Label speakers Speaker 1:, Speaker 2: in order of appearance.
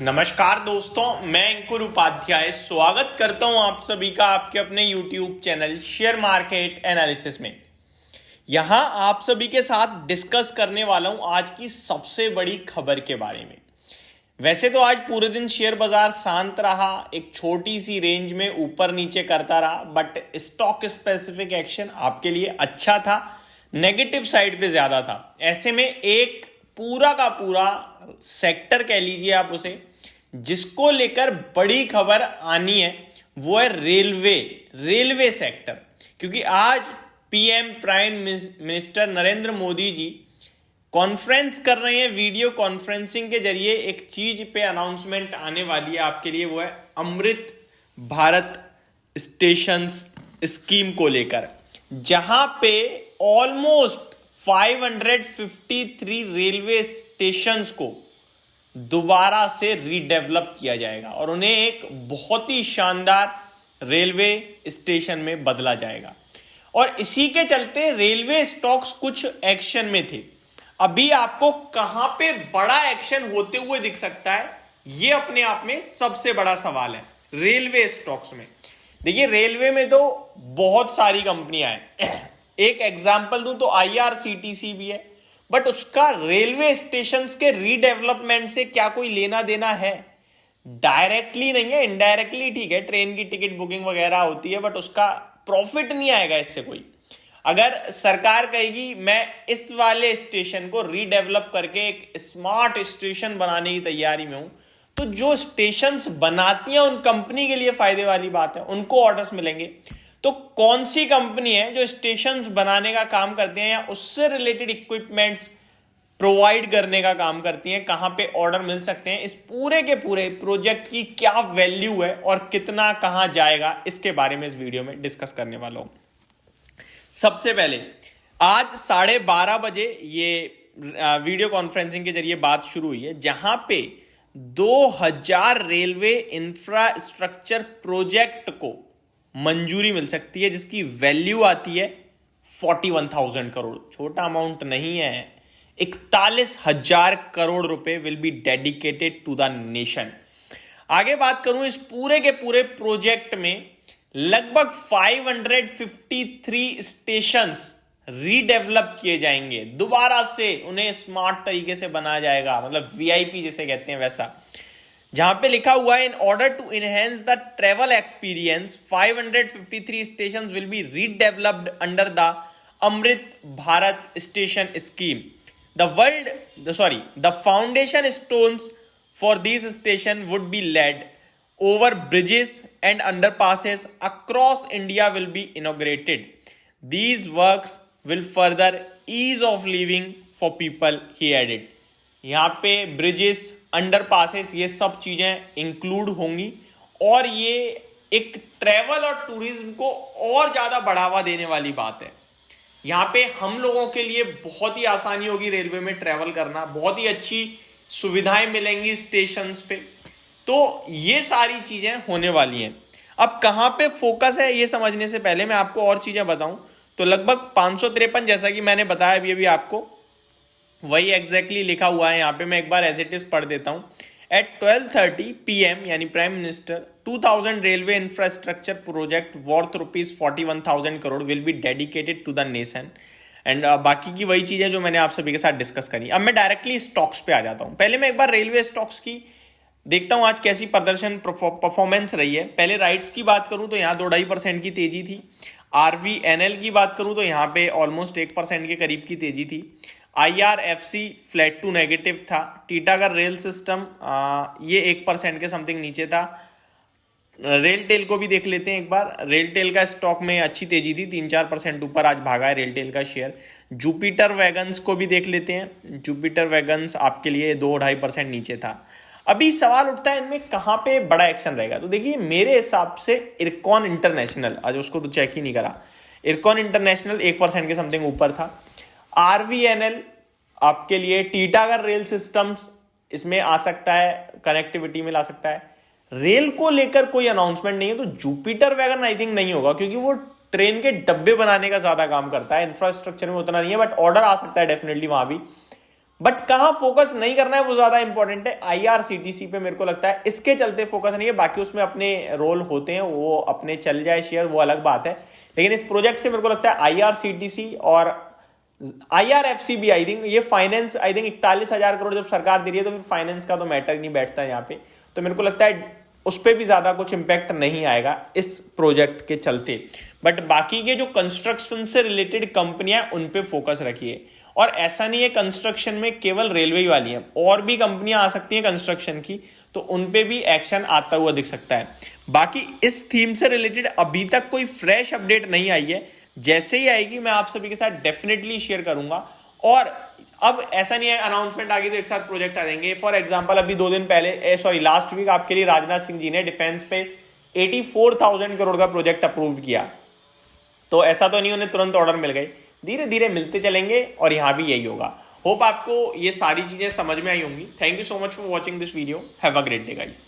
Speaker 1: नमस्कार दोस्तों, मैं अंकुर उपाध्याय स्वागत करता हूं आप सभी का आपके अपने YouTube channel share market analysis में। यहां आप सभी के साथ डिस्कस करने वाला हूं आज की सबसे बड़ी खबर के बारे में। वैसे तो आज पूरे दिन शेयर बाजार शांत रहा, एक छोटी सी रेंज में ऊपर नीचे करता रहा, बट स्टॉक स्पेसिफिक एक्शन आपके लिए अच्छा था, नेगेटिव साइड पे ज्यादा था। ऐसे में एक पूरा का पूरा सेक्टर कह लीजिए आप उसे, जिसको लेकर बड़ी खबर आनी है वो है रेलवे सेक्टर। क्योंकि आज PM prime minister Narendra Modi ji conference कर रहे हैं, वीडियो कॉन्फ्रेंसिंग के जरिए एक चीज पे अनाउंसमेंट आने वाली है आपके लिए, वो है अमृत भारत स्टेशंस स्कीम को लेकर, जहां पे ऑलमोस्ट 553 रेलवे स्टेशंस को दोबारा से रीडेवलप किया जाएगा और उन्हें एक बहुत ही शानदार रेलवे स्टेशन में बदला जाएगा। और इसी के चलते रेलवे स्टॉक्स कुछ एक्शन में थे। अभी आपको कहां पे बड़ा एक्शन होते हुए दिख सकता है, यह अपने आप में सबसे बड़ा सवाल है रेलवे स्टॉक्स में। देखिए, रेलवे में तो बहुत सारी कंपनियां हैं। एक एग्जांपल दूं तो IRCTC भी है, बट उसका रेलवे स्टेशन के रीडेवलपमेंट से क्या कोई लेना देना है? डायरेक्टली नहीं है, इनडायरेक्टली ठीक है, ट्रेन की टिकट बुकिंग वगैरह होती है, बट उसका प्रॉफिट नहीं आएगा इससे कोई। अगर सरकार कहेगी मैं इस वाले स्टेशन को रीडेवलप करके एक स्मार्ट स्टेशन बनाने की तैयारी में हूं, तो जो स्टेशंस बनाती हैं उन कंपनी के लिए फायदे वाली बात है, उनको ऑर्डर्स मिलेंगे। तो कौन सी कंपनी है जो स्टेशंस बनाने का काम करती हैं या उससे रिलेटेड इक्विपमेंट्स प्रोवाइड करने का काम करती हैं, कहां पे ऑर्डर मिल सकते हैं, इस पूरे के पूरे प्रोजेक्ट की क्या वैल्यू है और कितना कहां जाएगा, इसके बारे में इस वीडियो में डिस्कस करने वाला हूं। सबसे पहले आज 12:30 बजे ये वीडियो कॉन्फ्रेंसिंग के जरिए बात शुरू हुई है, जहां पे 2000 रेलवे इंफ्रास्ट्रक्चर प्रोजेक्ट को मंजूरी मिल सकती है, जिसकी वैल्यू आती है 41,000 करोड़। छोटा अमाउंट नहीं है। 41,000 करोड़ रुपए will be dedicated to the nation. आगे बात करूं, इस पूरे के पूरे प्रोजेक्ट में लगभग 553 स्टेशंस रीडेवलप किए जाएंगे, दोबारा से उन्हें स्मार्ट तरीके से बनाया जाएगा, मतलब VIP जिसे कहते हैं वैसा। जहां पे लिखा हुआ है in order to enhance the travel experience 553 station will be redeveloped under the Amrit Bharat station scheme. The foundation stones for this station would be laid over bridges and underpasses across India will be inaugurated. These works will further ease of living for people, he added. यहाँ पे bridges, underpasses, ये सब चीजें include होंगी और ये एक travel और टूरिज्म को और ज्यादा बढ़ावा देने वाली बात है। यहाँ पे हम लोगों के लिए बहुत ही आसानी होगी रेलवे में ट्रेवल करना, बहुत ही अच्छी सुविधाएं मिलेंगी स्टेशंस पे। तो ये सारी चीजें होने वाली हैं। अब कहां पे फोकस है ये समझने से पहले मैं आपको और चीजें बताऊं तो लगभग 553, जैसा कि मैंने बताया अभी आपको, वही एग्जैक्टली लिखा हुआ है यहाँ पे। मैं एक बार एज इट इज पढ़ देता हूं। एट 12:30 PM यानी prime minister 2000 railway infrastructure project worth ₹41,000 crore will be dedicated to the nation. And बाकी की वही चीजें जो मैंने आप सभी के साथ डिस्कस करी। अब मैं डायरेक्टली स्टॉक्स पे आ जाता हूं। पहले मैं एक बार रेलवे स्टॉक्स की देखता हूं आज कैसी प्रदर्शन परफॉर्मेंस रही है। पहले राइट्स की बात करूं तो यहां 2.5% की तेजी थी। RVNL की बात करूं तो यहां पे ऑलमोस्ट 1% के करीब की तेजी थी। IRFC फ्लैट टू नेगेटिव था। टीटागढ़ रेल सिस्टम ये 1% के समथिंग नीचे था। रेल टेल को भी देख लेते हैं एक बार। रेल टेल का स्टॉक में अच्छी तेजी थी, 3-4% ऊपर आज भागा है रेल टेल का शेयर। जुपिटर वैगन्स को भी देख लेते हैं। जुपिटर वैगन्स आपके लिए 2-2.5% नीचे था। अभी सवाल उठता है इनमें कहां पे बड़ा एक्शन रहेगा। तो देखिए, मेरे हिसाब से इरकॉन इंटरनेशनल, आज उसको तो चेक ही नहीं करा, इरकॉन इंटरनेशनल 1% के समथिंग ऊपर था। RVNL आपके लिए, टीटागढ़ रेल सिस्टम्स इसमें आ सकता है, कनेक्टिविटी में ला सकता है। रेल को लेकर कोई अनाउंसमेंट नहीं है, तो जुपिटर वैगन आई थिंक नहीं होगा, क्योंकि वो ट्रेन के डब्बे बनाने का ज्यादा काम करता है, इंफ्रास्ट्रक्चर में उतना नहीं है, बट ऑर्डर आ सकता है डेफिनेटली वहां भी। बट कहां फोकस नहीं करना है वो ज्यादा इंपॉर्टेंट है। आईआरसीटीसी पे मेरे को लगता है इसके चलते फोकस नहीं है, बाकी उसमें अपने रोल होते हैं, वो अपने चल जाए शेयर वो अलग बात है, लेकिन इस प्रोजेक्ट से मेरे को लगता है आईआरसीटीसी और आईआरएफसी भी, आई थिंक ये फाइनेंस, आई थिंक 41,000 करोड़ जब सरकार दे रही है तो फिर फाइनेंस का तो मैटर ही नहीं बैठता यहाँ पे, तो मेरे को लगता है उस पर भी ज्यादा कुछ इंपैक्ट नहीं आएगा इस प्रोजेक्ट के चलते। बट बाकी के जो कंस्ट्रक्शन से रिलेटेड कंपनियां उन पे फोकस रखिए, और ऐसा नहीं है कंस्ट्रक्शन में केवल रेलवे वाली है, और भी कंपनियां आ सकती हैं कंस्ट्रक्शन की, तो उन पे भी एक्शन आता हुआ दिख सकता है। बाकी इस थीम से रिलेटेड अभी तक कोई फ्रेश अपडेट नहीं आई है, जैसे ही आएगी मैं आप सभी के साथ डेफिनेटली शेयर करूंगा। और अब ऐसा नहीं है अनाउंसमेंट आ गई तो एक साथ प्रोजेक्ट आ जाएंगे। फॉर एग्जांपल अभी 2 दिन पहले, सॉरी लास्ट वीक आपके लिए राजनाथ सिंह जी ने डिफेंस पे 84,000 करोड़ का प्रोजेक्ट अप्रूव किया, तो ऐसा तो नहीं उन्हें तुरंत ऑर्डर मिल गए, धीरे धीरे मिलते चलेंगे, और यहां भी यही होगा। होप आपको ये सारी चीजें समझ में आई होंगी। Thank you so much for watching this video. Have a great day guys.